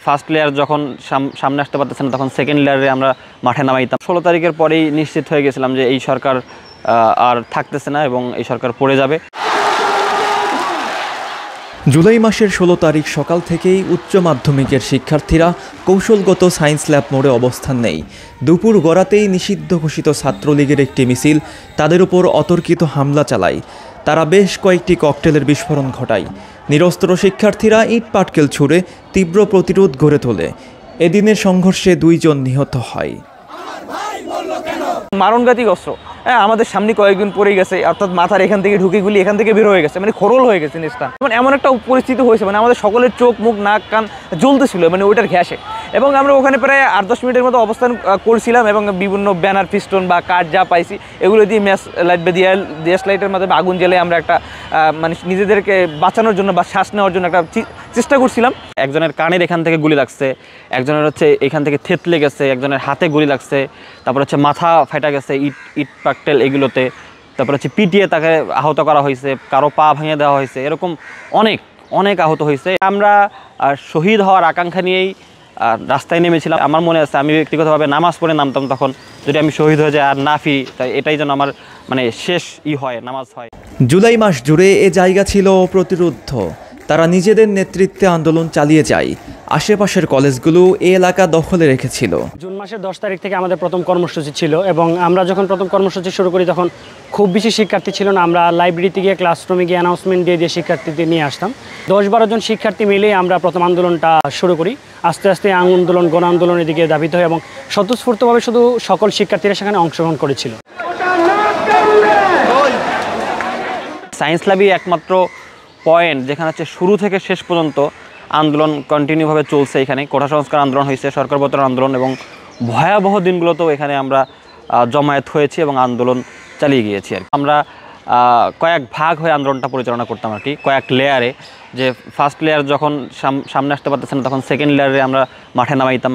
First layer যখন সামনে আসতে পারতেছে না, তখন সেকেন্ড লেয়ারে আমরা মাঠে নামাইতাম। 16 তারিখের পরেই নিশ্চিত হয়ে গেছিলাম যে এই সরকার আর থাকতেছে না এবং এই সরকার পড়ে যাবে। জুলাই মাসের 16 তারিখ সকাল থেকেই উচ্চ মাধ্যমিকের শিক্ষার্থীরা কৌশলগত সায়েন্স ল্যাব মোড়ে অবস্থান নেই। দুপুর গড়াতেই নিষিদ্ধ ঘোষিত ছাত্রলীগের একটি মিছিল তাদের উপর অতর্কিত হামলা চালায়। তারা বেশ কয়েকটি ককটেলের বিস্ফোরণ ঘটায়। নিরস্ত্র শিক্ষার্থীরা ইট পাটকেল ছুঁড়ে তীব্র প্রতিরোধ গড়ে তোলে। এদিনের সংঘর্ষে 2 জন নিহত হয়। মারণঘাতী অস্ত্র আমাদের সামনে কয়েকদিন পড়ে গেছে, অর্থাৎ মাথার এখান থেকে ঢুকে গুলি এখান থেকে বের হয়ে গেছে, মানে খোরল হয়ে গেছে নিস্তা। মানে এমন একটা পরিস্থিতি হয়েছে, মানে আমাদের সকলের চোখ মুখ নাক কান জ্বলতেছিল মানে ওইটার ঘ্যাসে। এবং আমরা ওখানে প্রায় 8-10 মিনিটের মতো অবস্থান করছিলাম এবং বিভিন্ন ব্যানার ফিস্টন বা কাঠ যা পাইছি এগুলো দিয়ে ম্যাচ লাইট বা গ্যাস লাইটের মাধ্যমে আগুন জ্বেলে আমরা একটা মানে নিজেদেরকে বাঁচানোর জন্য বা শ্বাস নেওয়ার জন্য একটা চেষ্টা করছিলাম। একজনের কানের এখান থেকে গুলি লাগছে, একজনের হচ্ছে এখান থেকে থেতলে গেছে, একজনের হাতে গুলি লাগছে, তারপর হচ্ছে মাথা ফাটা গেছে ইট পাকটেল এগুলোতে, তারপর হচ্ছে পিটিয়ে তাকে আহত করা হয়েছে, কারো পা ভেঙে দেওয়া হয়েছে, এরকম অনেক আহত হয়েছে। আমরা শহীদ হওয়ার আকাঙ্ক্ষা নিয়েই রাস্তায় নেমেছিলাম। আমার মনে আছে আমি ব্যক্তিগতভাবে নামাজ পড়ে নামতাম, তখন যদি আমি শহীদ হয়ে যাই আর না ফিরি, তাই এটাই যেন আমার মানে শেষ হয়, নামাজ হয়। জুলাই মাস জুড়ে এ জায়গা ছিল অপ্রতিরোধ্য। তারা নিজেদের নেতৃত্বে আন্দোলন চালিয়ে যায়। আশেপাশের কলেজগুলো এই এলাকা দখলে রেখেছিল। জুন মাসের 10 তারিখ থেকে আমাদের প্রথম কর্মসূচি ছিল এবং আমরা যখন প্রথম কর্মসূচি শুরু করি তখন খুব বেশি শিক্ষার্থী ছিল না। আমরা লাইব্রেরিতে গিয়ে ক্লাসরুমে গিয়ে অ্যানাউন্সমেন্ট দিয়ে শিক্ষার্থীদের নিয়ে আসতাম। 10-12 জন শিক্ষার্থী মিলেই আমরা প্রথম আন্দোলনটা শুরু করি। আস্তে আস্তে আন্দোলন গণ আন্দোলনের দিকে ধাবিত হয় এবং স্বতঃস্ফূর্তভাবে শুধু সকল শিক্ষার্থীরা সেখানে অংশগ্রহণ করেছিল। সায়েন্স ল্যাবই একমাত্র পয়েন্ট যেখানে হচ্ছে শুরু থেকে শেষ পর্যন্ত আন্দোলন কন্টিনিউভাবে চলছে। এখানে কোটা সংস্কার আন্দোলন হয়েছে, সরকার প্রত্যাহার আন্দোলন এবং ভয়াবহ দিনগুলোতেও এখানে আমরা জমায়েত হয়েছি এবং আন্দোলন চালিয়ে গিয়েছি। আর আমরা কয়েক ভাগ হয়ে আন্দোলনটা পরিচালনা করতাম আর কি, কয়েক লেয়ারে। যে ফার্স্ট লেয়ার যখন সামনে আসতে পারতেছে না, তখন সেকেন্ড লেয়ারে আমরা মাঠে নামাইতাম।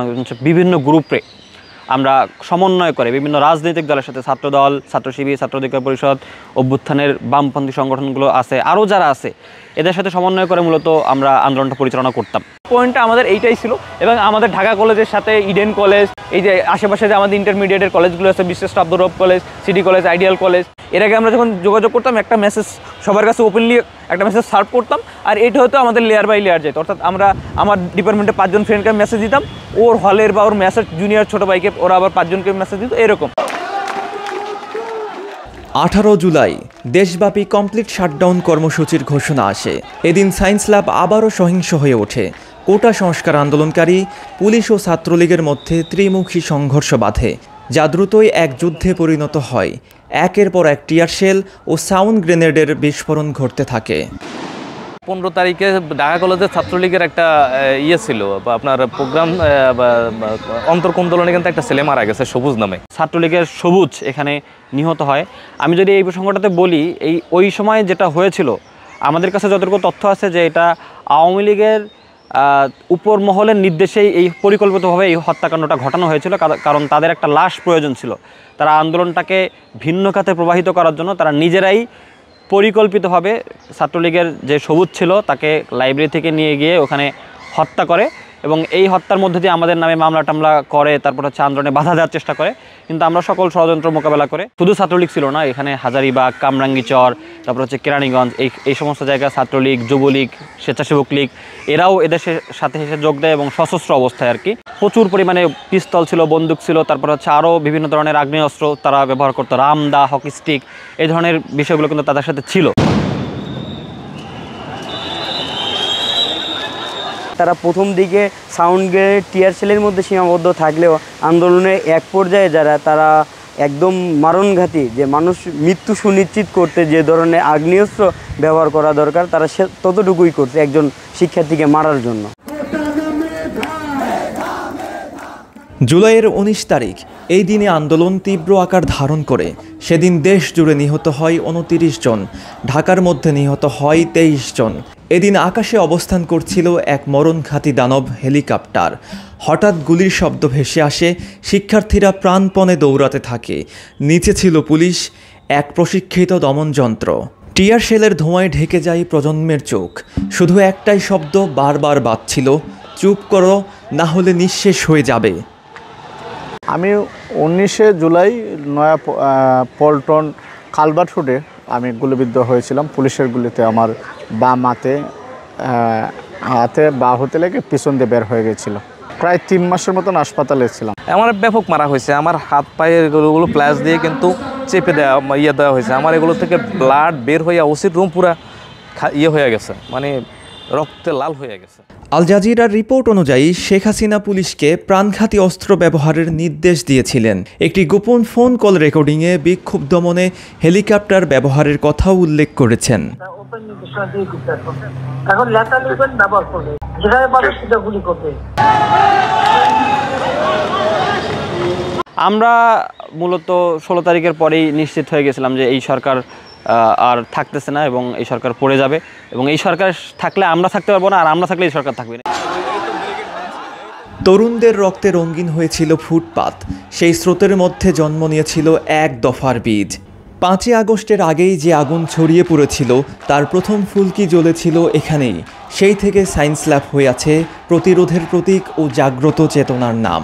বিভিন্ন গ্রুপে আমরা সমন্বয় করে বিভিন্ন রাজনৈতিক দলের সাথে, ছাত্রদল, ছাত্র শিবির, ছাত্র অধিকার পরিষদ, অভ্যুত্থানের বামপন্থী সংগঠনগুলো আছে, আরও যারা আছে, এদের সাথে সমন্বয় করে মূলত আমরা আন্দোলনটা পরিচালনা করতাম। পয়েন্টটা আমাদের এইটাই ছিল। এবং আমাদের ঢাকা কলেজের সাথে ইডেন কলেজ, এই যে আশেপাশে যে আমাদের ইন্টারমিডিয়েটের কলেজগুলো আছে, বিশ্বেষ্ট আব্দুর রব college, city college, ideal college, এর আগে আমরা যখন যোগাযোগ করতাম একটা মেসেজ সবার কাছে ওপেনলি একটা মেসেজ সার্ভ করতাম, আর এটা হয়তো আমাদের লেয়ার বাই লেয়ার যেত। অর্থাৎ আমরা আমার ডিপার্টমেন্টে 5 জন ফ্রেন্ডকে মেসেজ দিতাম, ওর হলের বা ওর মেসেজ জুনিয়র ছোটো ভাইকে ওরা আবার 5 জনকে মেসেজ দিত, এরকম। 18 জুলাই দেশব্যাপী কমপ্লিট শাটডাউন কর্মসূচির ঘোষণা আসে। এদিন সায়েন্স ল্যাব আবারও সহিংস হয়ে ওঠে। কোটা সংস্কার আন্দোলনকারী পুলিশ ও ছাত্রলীগের মধ্যে ত্রিমুখী সংঘর্ষ বাধে, যা দ্রুতই এক যুদ্ধে পরিণত হয়। একের পর এক টিয়ার শেল ও সাউন্ড গ্রেনেডের বিস্ফোরণ ঘটতে থাকে। 15 তারিখে ঢাকা কলেজের ছাত্রলীগের একটা ছিল বা আপনার প্রোগ্রাম অন্তর্কোন্দোলনে কিন্তু একটা ছেলে মারা গেছে সবুজ নামে। ছাত্রলীগের সবুজ এখানে নিহত হয়। আমি যদি এই প্রসঙ্গটাতে বলি, ওই সময় যেটা হয়েছিল আমাদের কাছে যতটুকু তথ্য আছে যে এটা আওয়ামী লীগের উপর মহলের নির্দেশেই এই পরিকল্পিতভাবে এই হত্যাকাণ্ডটা ঘটানো হয়েছিল, কারণ তাদের একটা লাশ প্রয়োজন ছিল। তারা আন্দোলনটাকে ভিন্ন খাতে প্রবাহিত করার জন্য তারা নিজেরাই পরিকল্পিতভাবে ছাত্রলীগের যে সবুজ ছিল তাকে লাইব্রেরি থেকে নিয়ে গিয়ে ওখানে হত্যা করে এবং এই হত্যার মধ্যে দিয়ে আমাদের নামে মামলা টামলা করে, তারপর হচ্ছে আন্দোলনে বাধা দেওয়ার চেষ্টা করে। কিন্তু আমরা সকল ষড়যন্ত্র মোকাবেলা করে, শুধু ছাত্রলীগ ছিল না, এখানে হাজারীবাগ, কামরাঙ্গীচর, তারপর হচ্ছে কেরানীগঞ্জ, এই সমস্ত জায়গায় ছাত্রলীগ, যুবলীগ, স্বেচ্ছাসেবক লীগ এরাও এদের সাথে এসে যোগ দেয় এবং সশস্ত্র অবস্থায় আর কি। প্রচুর পরিমাণে পিস্তল ছিল, বন্দুক ছিল, তারপর হচ্ছে আরও বিভিন্ন ধরনের আগ্নেয়াস্ত্র তারা ব্যবহার করতো, রামদা, হকি স্টিক, এই ধরনের বিষয়গুলো কিন্তু তাদের সাথে ছিল। তারা প্রথম দিকে সাউন্ড গ্রেনেড, টিয়ার সেলের মধ্যে সীমাবদ্ধ থাকলেও আন্দোলনের এক পর্যায়ে তারা একদম মারণঘাতী, যে মানুষ মৃত্যু সুনিশ্চিত করতে যে ধরনের আগ্নেয়াস্ত্র ব্যবহার করা দরকার তারা ততটুকুই করছে একজন শিক্ষার্থীকে মারার জন্য। জুলাইয়ের 19 তারিখ এই দিনে আন্দোলন তীব্র আকার ধারণ করে। সেদিন দেশ জুড়ে নিহত হয় 29 জন, ঢাকার মধ্যে নিহত হয় 23 জন। এদিন আকাশে অবস্থান করছিল এক মরণঘাতী দানব হেলিকপ্টার। হঠাৎ গুলির শব্দ ভেসে আসে, শিক্ষার্থীরা প্রাণপণে দৌড়াতে থাকে। নিচে ছিল পুলিশ, এক প্রশিক্ষিত দমন যন্ত্র। টিয়ার শেলের ধোঁয়ায় ঢেকে যায় প্রজন্মের চোখ। শুধু একটাই শব্দ বারবার বাজছিল, চুপ করো, না হলে নিঃশেষ হয়ে যাবে। আমি 19শে জুলাই নয়া পল্টন কালভার্ট রোডে আমি গুলিবিদ্ধ হয়েছিলাম। পুলিশের গুলিতে আমার বাম হাতে বা হতে লেগে পিছন দিয়ে বের হয়ে গেছিল। প্রায় 3 মাসের মতন হাসপাতালে ছিলাম। আমার ব্যাপক মারা হয়েছে, আমার হাত পায়ের এগুলো প্লাস দিয়ে কিন্তু চেপে দেওয়া হয়েছে। আমার এগুলো থেকে ব্লাড বের হয়ে ওসির রুম পুরা হয়ে গেছে, মানে রক্তে লাল হয়ে গেছে। আল জাজিরার রিপোর্ট অনুযায়ী শেখ হাসিনা পুলিশকে প্রাণঘাতী অস্ত্র ব্যবহারের নির্দেশ দিয়েছিলেন। একটি গোপন ফোন কল রেকর্ডিংয়ে বিক্ষোভ দমনে হেলিকপ্টার ব্যবহারের কথাও উল্লেখ করেছেন। এখন লেখা লিখবেন, ব্যবহার করবে, যেখানে পাবে সেটা গুলি করবে। আমরা মূলত 16 তারিখের পরেই নিশ্চিত হয়ে গেছিলাম যে এই সরকার আর থাকতেছে না এবং এই সরকার পড়ে যাবে, এবং এই সরকার থাকলে আমরা থাকতে পারবো না, আর আমরা থাকলে এই সরকার থাকবে না। তরুণদের রক্তে রঙিন হয়েছিল ফুটপাত, সেই স্রোতের মধ্যে জন্ম নিয়েছিল এক দফার বীজ। 5ই আগস্টের আগেই যে আগুন ছড়িয়ে পড়েছিল তার প্রথম ফুলকি জ্বলেছিল এখানেই। সেই থেকে সায়েন্স ল্যাব হয়ে আছে প্রতিরোধের প্রতীক ও জাগ্রত চেতনার নাম।